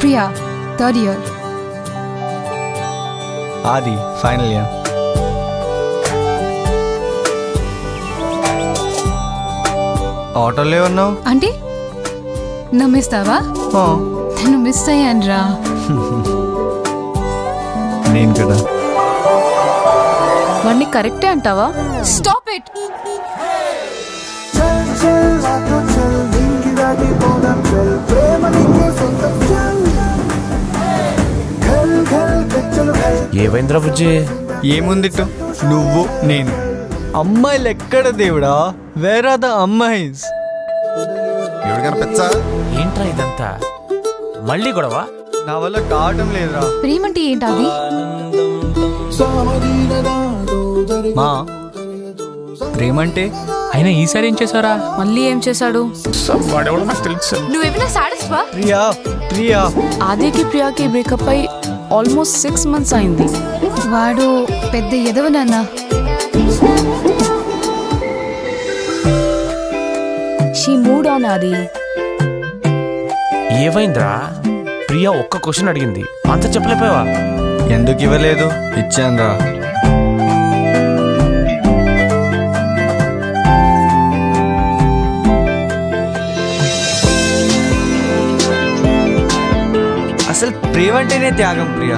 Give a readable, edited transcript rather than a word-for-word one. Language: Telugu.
Priya, third year. ఆది, ఫైనల్ ఇయర్. ఆటోలో ఉన్నావు అంటే నమ్మేస్తావా? నేను మిస్ అయ్యాను రా. నేను కూడా. వాడిని కరెక్టే అంటావా? Stop it. ఏమైందిరా బుజ్జి? ఏముందిట్టు, నువ్వు నేను. అమ్మాయిలు ఎక్కడ దేవుడా? వేర్ ఆర్ ద అమ్మాయిస్? ఏంట్రా ఇదంతా? మళ్ళీ గొడవ? నా వల్ల కావటం లేదురా. ప్రేమంటే ఏంటది? మా ప్రేమంటే అయినా ఈసారి ఏం చేశారా? మళ్ళీ ఏం చేశాడు? నువ్వేమైనా సాడస్వా? ప్రియా, ప్రియా. ఆదికి ప్రియాకి బ్రేకప్ అయి ఆల్మోస్ట్ 6 months అయింది. వాడు పెద్ద ఎదవనన్న. షీ మూడ్ ఆన్ ఆది. ఏమైందిరా? ప్రియా ఒక్క క్వశ్చన్ అడిగింది, ఆన్సర్ చెప్పలేకపోయావా? ఎందుకు ఇవ్వలేదు? ఇచ్చానురా. అసలు ప్రేమ అంటేనే త్యాగం ప్రియా.